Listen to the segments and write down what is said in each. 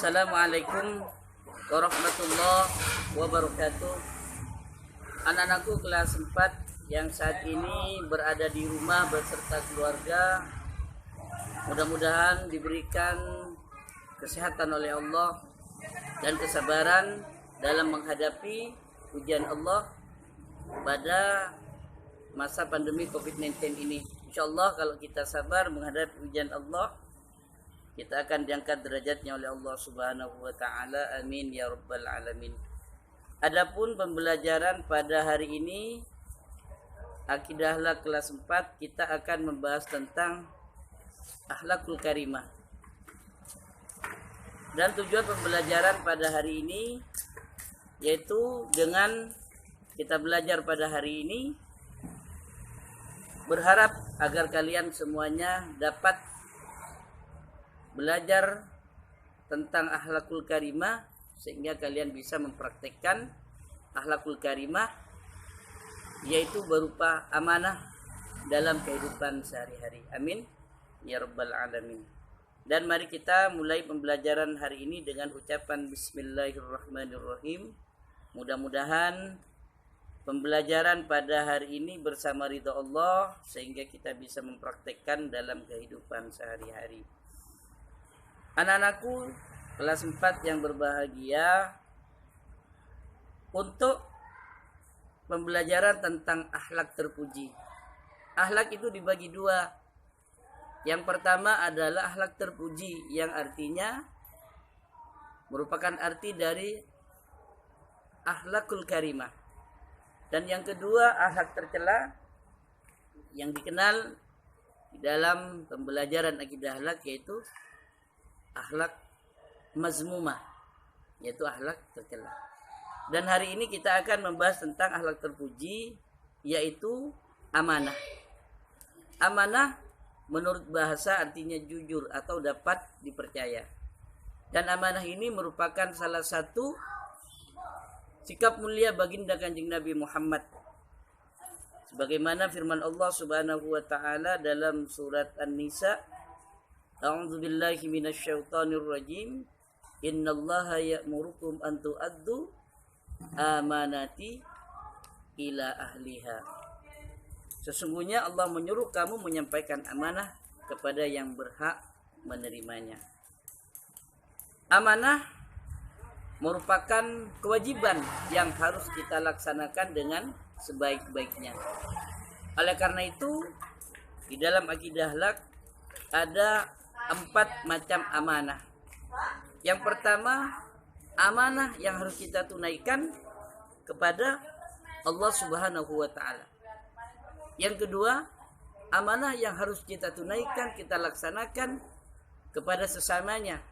Assalamualaikum warahmatullahi wabarakatuh. Anak-anakku kelas 4 yang saat ini berada di rumah beserta keluarga, mudah-mudahan diberikan kesehatan oleh Allah dan kesabaran dalam menghadapi ujian Allah pada masa pandemi COVID-19 ini. Insyaallah kalau kita sabar menghadapi ujian Allah, kita akan diangkat derajatnya oleh Allah Subhanahu wa taala. Amin ya rabbal alamin. Adapun pembelajaran pada hari ini Akidah Akhlak kelas 4, kita akan membahas tentang akhlakul karimah. Dan tujuan pembelajaran pada hari ini yaitu dengan kita belajar pada hari ini, berharap agar kalian semuanya dapat belajar tentang akhlakul karimah sehingga kalian bisa mempraktekkan akhlakul karimah, yaitu berupa amanah dalam kehidupan sehari-hari. Amin ya rabbal alamin. Dan mari kita mulai pembelajaran hari ini dengan ucapan bismillahirrahmanirrahim. Mudah-mudahan pembelajaran pada hari ini bersama ridha Allah sehingga kita bisa mempraktekkan dalam kehidupan sehari-hari. Anak-anakku kelas 4 yang berbahagia, untuk pembelajaran tentang akhlak terpuji. Akhlak itu dibagi dua. Yang pertama adalah akhlak terpuji, yang artinya merupakan arti dari akhlakul karimah. Dan yang kedua akhlak tercela, yang dikenal di dalam pembelajaran akidah akhlak, yaitu akhlak mazmumah, yaitu akhlak tercela. Dan hari ini kita akan membahas tentang akhlak terpuji, yaitu amanah. Amanah menurut bahasa artinya jujur atau dapat dipercaya. Dan amanah ini merupakan salah satu sikap mulia baginda Kanjeng Nabi Muhammad. Sebagaimana firman Allah Subhanahu wa taala dalam surat An-Nisa, A'udzu billahi minasyaitonir rajim. Innallaha ya'murukum an tu'addu amanati ila ahliha. Sesungguhnya Allah menyuruh kamu menyampaikan amanah kepada yang berhak menerimanya. Amanah merupakan kewajiban yang harus kita laksanakan dengan sebaik-baiknya. Oleh karena itu, di dalam akidah akhlak ada 4 macam amanah. Yang pertama, amanah yang harus kita tunaikan kepada Allah Subhanahu wa taala. Yang kedua, amanah yang harus kita tunaikan, kita laksanakan kepada sesamanya,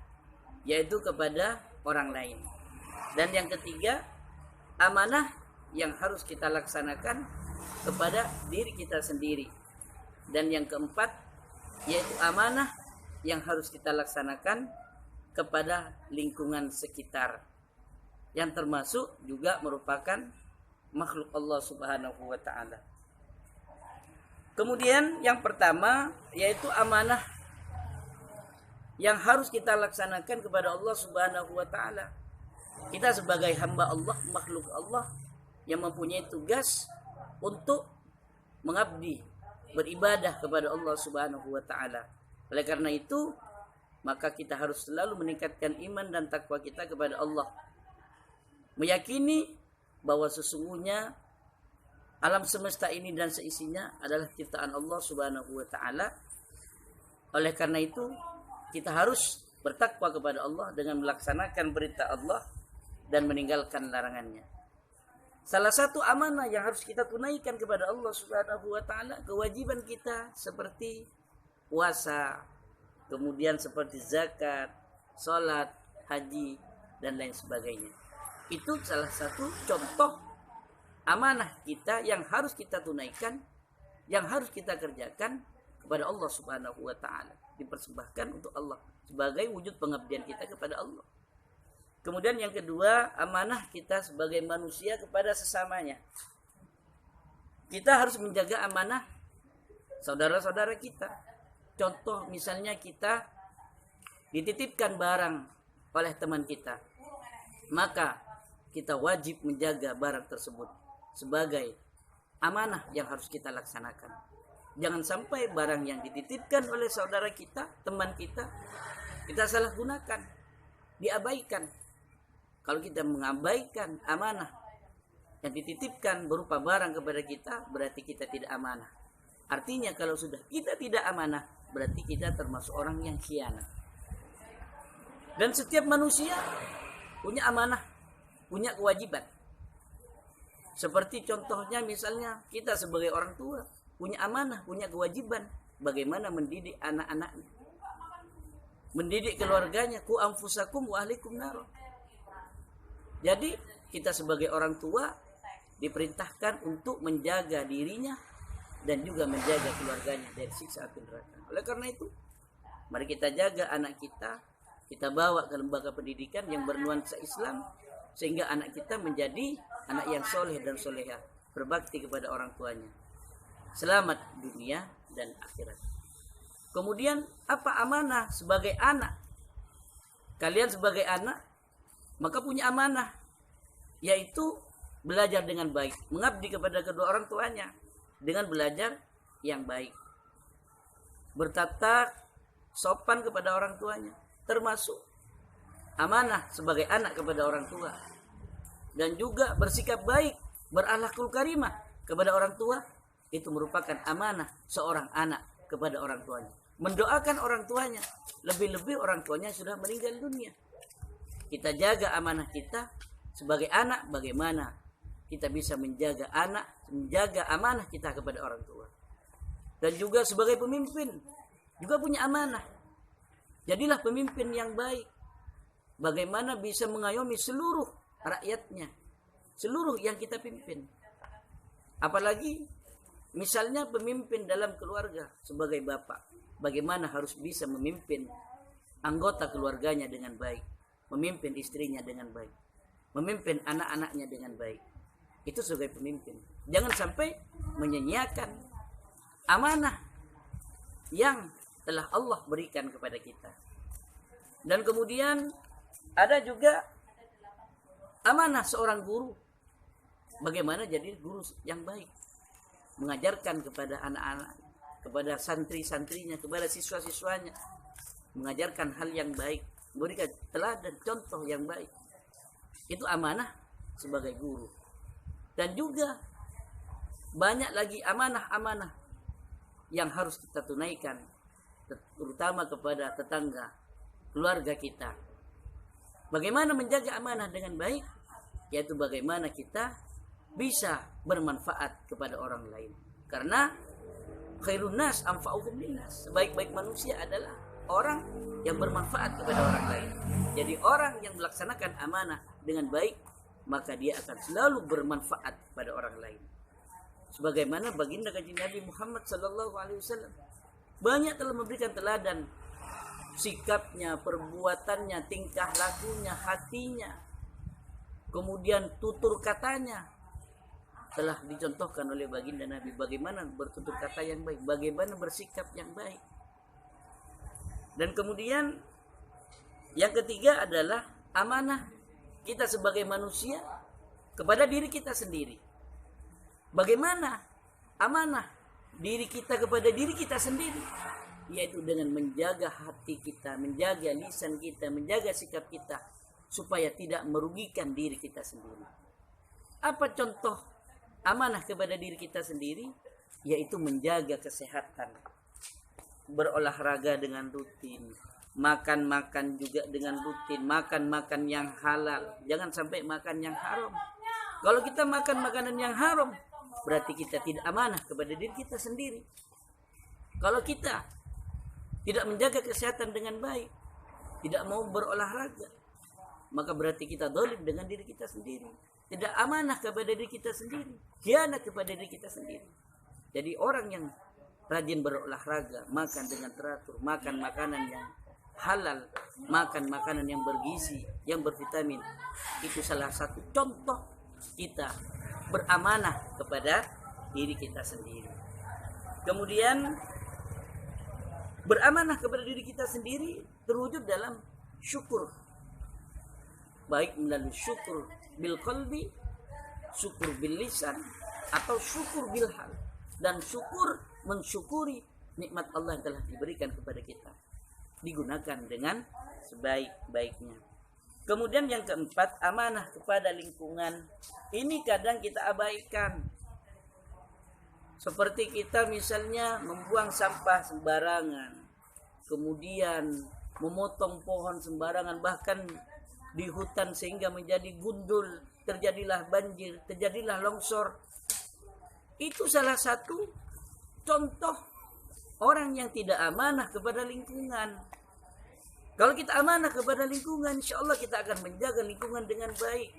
yaitu kepada orang lain. Dan yang ketiga, amanah yang harus kita laksanakan kepada diri kita sendiri. Dan yang keempat, yaitu amanah yang harus kita laksanakan kepada lingkungan sekitar, yang termasuk juga merupakan makhluk Allah Subhanahu wa taala. Kemudian yang pertama yaitu amanah yang harus kita laksanakan kepada Allah Subhanahu wa taala. Kita sebagai hamba Allah, makhluk Allah yang mempunyai tugas untuk mengabdi, beribadah kepada Allah Subhanahu wa taala. Oleh karena itu, maka kita harus selalu meningkatkan iman dan takwa kita kepada Allah. Meyakini bahwa sesungguhnya alam semesta ini dan seisinya adalah ciptaan Allah Subhanahu wa taala. Oleh karena itu, kita harus bertakwa kepada Allah dengan melaksanakan perintah Allah dan meninggalkan larangannya. Salah satu amanah yang harus kita tunaikan kepada Allah Subhanahu wa taala, kewajiban kita seperti puasa, kemudian seperti zakat, sholat, haji, dan lain sebagainya. Itu salah satu contoh amanah kita yang harus kita tunaikan, yang harus kita kerjakan kepada Allah Subhanahu wa taala, dipersembahkan untuk Allah sebagai wujud pengabdian kita kepada Allah. Kemudian yang kedua, amanah kita sebagai manusia kepada sesamanya. Kita harus menjaga amanah saudara-saudara kita. Contoh misalnya kita dititipkan barang oleh teman kita, maka kita wajib menjaga barang tersebut sebagai amanah yang harus kita laksanakan. Jangan sampai barang yang dititipkan oleh saudara kita, teman kita salah gunakan, diabaikan. Kalau kita mengabaikan amanah yang dititipkan berupa barang kepada kita, berarti kita tidak amanah. Artinya kalau sudah kita tidak amanah, berarti kita termasuk orang yang khianat. Dan setiap manusia punya amanah, punya kewajiban. Seperti contohnya misalnya kita sebagai orang tua punya amanah, punya kewajiban bagaimana mendidik anak-anaknya, mendidik keluarganya, ku anfusakum wa ahlikum nar. Jadi kita sebagai orang tua diperintahkan untuk menjaga dirinya dan juga menjaga keluarganya dari siksa api neraka. Oleh karena itu, mari kita jaga anak kita bawa ke lembaga pendidikan yang bernuansa Islam, sehingga anak kita menjadi anak yang soleh dan solehah, berbakti kepada orang tuanya. Selamat dunia dan akhirat. Kemudian apa amanah sebagai anak? Kalian sebagai anak maka punya amanah, yaitu belajar dengan baik, mengabdi kepada kedua orang tuanya dengan belajar yang baik, bertata sopan kepada orang tuanya, termasuk amanah sebagai anak kepada orang tua. Dan juga bersikap baik, berakhlakul karimah kepada orang tua, itu merupakan amanah seorang anak kepada orang tuanya. Mendoakan orang tuanya, lebih-lebih orang tuanya sudah meninggal dunia. Kita jaga amanah kita sebagai anak, bagaimana kita bisa menjaga amanah kita kepada orang tua. Dan juga sebagai pemimpin, juga punya amanah. Jadilah pemimpin yang baik. Bagaimana bisa mengayomi seluruh rakyatnya, seluruh yang kita pimpin. Apalagi misalnya pemimpin dalam keluarga sebagai bapak, bagaimana harus bisa memimpin anggota keluarganya dengan baik, memimpin istrinya dengan baik, memimpin anak-anaknya dengan baik. Itu sebagai pemimpin. Jangan sampai menyanyiakan amanah yang telah Allah berikan kepada kita. Dan kemudian ada juga amanah seorang guru. Bagaimana jadi guru yang baik, mengajarkan kepada anak-anak, kepada santri-santrinya, kepada siswa-siswanya, mengajarkan hal yang baik, memberikan teladan contoh yang baik. Itu amanah sebagai guru. Dan juga banyak lagi amanah-amanah yang harus kita tunaikan, terutama kepada tetangga, keluarga kita. Bagaimana menjaga amanah dengan baik? Yaitu bagaimana kita bisa bermanfaat kepada orang lain. Karena khairun nas anfa'uhum linnas. Sebaik-baik manusia adalah orang yang bermanfaat kepada orang lain. Jadi orang yang melaksanakan amanah dengan baik, maka dia akan selalu bermanfaat pada orang lain. Sebagaimana baginda kanjeng Nabi Muhammad SAW banyak telah memberikan teladan, sikapnya, perbuatannya, tingkah lakunya, hatinya, kemudian tutur katanya telah dicontohkan oleh baginda Nabi. Bagaimana bertutur kata yang baik, bagaimana bersikap yang baik. Dan kemudian yang ketiga adalah amanah kita sebagai manusia kepada diri kita sendiri. Bagaimana amanah diri kita kepada diri kita sendiri? Yaitu dengan menjaga hati kita, menjaga lisan kita, menjaga sikap kita, supaya tidak merugikan diri kita sendiri. Apa contoh amanah kepada diri kita sendiri? Yaitu menjaga kesehatan, berolahraga dengan rutin, makan juga dengan rutin, makan yang halal, jangan sampai makan yang haram. Kalau kita makan makanan yang haram, berarti kita tidak amanah kepada diri kita sendiri. Kalau kita tidak menjaga kesehatan dengan baik, tidak mau berolahraga, maka berarti kita zalim dengan diri kita sendiri. Tidak amanah kepada diri kita sendiri, khianat kepada diri kita sendiri. Jadi orang yang rajin berolahraga, makan dengan teratur, makan makanan yang halal, makan makanan yang bergizi, yang bervitamin, itu salah satu contoh kita beramanah kepada diri kita sendiri. Kemudian beramanah kepada diri kita sendiri terwujud dalam syukur baik melalui syukur bil qalbi, syukur bil lisan, atau syukur bil hal. Dan syukur mensyukuri nikmat Allah yang telah diberikan kepada kita, digunakan dengan sebaik-baiknya. Kemudian yang keempat, amanah kepada lingkungan. Ini kadang kita abaikan. Seperti kita misalnya membuang sampah sembarangan, kemudian memotong pohon sembarangan, bahkan di hutan sehingga menjadi gundul, terjadilah banjir, terjadilah longsor. Itu salah satu contoh orang yang tidak amanah kepada lingkungan. Kalau kita amanah kepada lingkungan, insya Allah kita akan menjaga lingkungan dengan baik.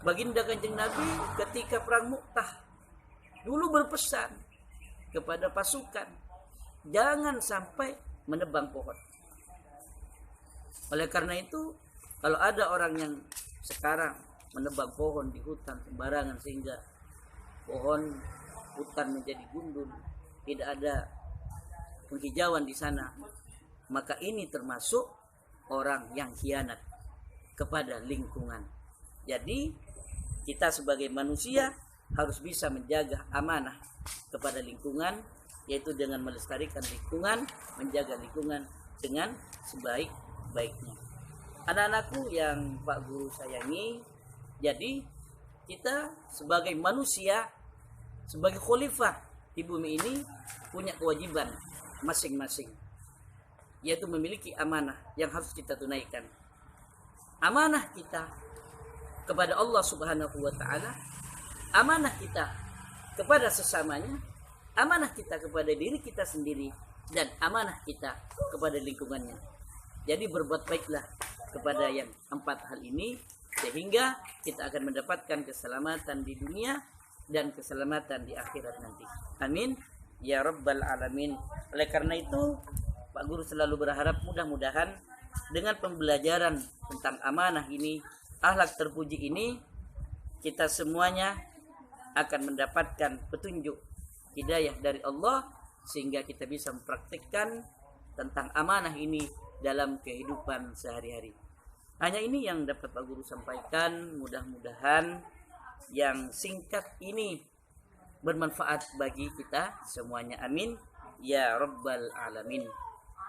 Baginda Kanjeng Nabi ketika perang Mu'tah dulu berpesan kepada pasukan, jangan sampai menebang pohon. Oleh karena itu, kalau ada orang yang sekarang menebang pohon di hutan sembarangan sehingga pohon hutan menjadi gundul, tidak ada penghijauan di sana, maka ini termasuk orang yang khianat kepada lingkungan. Jadi kita sebagai manusia harus bisa menjaga amanah kepada lingkungan, yaitu dengan melestarikan lingkungan, menjaga lingkungan dengan sebaik-baiknya. Anak-anakku yang Pak Guru sayangi, jadi kita sebagai manusia, sebagai khalifah di bumi ini punya kewajiban masing-masing, yaitu memiliki amanah yang harus kita tunaikan. Amanah kita kepada Allah Subhanahu wa taala, amanah kita kepada sesamanya, amanah kita kepada diri kita sendiri, dan amanah kita kepada lingkungannya. Jadi berbuat baiklah kepada yang empat hal ini, sehingga kita akan mendapatkan keselamatan di dunia dan keselamatan di akhirat nanti. Amin ya rabbal alamin. Oleh karena itu, Pak Guru selalu berharap mudah-mudahan dengan pembelajaran tentang amanah ini, akhlak terpuji ini, kita semuanya akan mendapatkan petunjuk hidayah dari Allah, sehingga kita bisa mempraktikkan tentang amanah ini dalam kehidupan sehari-hari. Hanya ini yang dapat Pak Guru sampaikan. Mudah-mudahan yang singkat ini bermanfaat bagi kita semuanya. Amin ya rabbal alamin.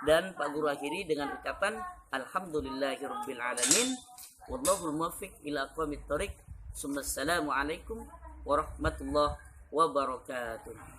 Dan Pak Guru akhiri dengan ucapan alhamdulillahirabbil alamin, wallahul muwaffiq ila aqwamit thoriq. Assalamualaikum warahmatullahi wabarakatuh.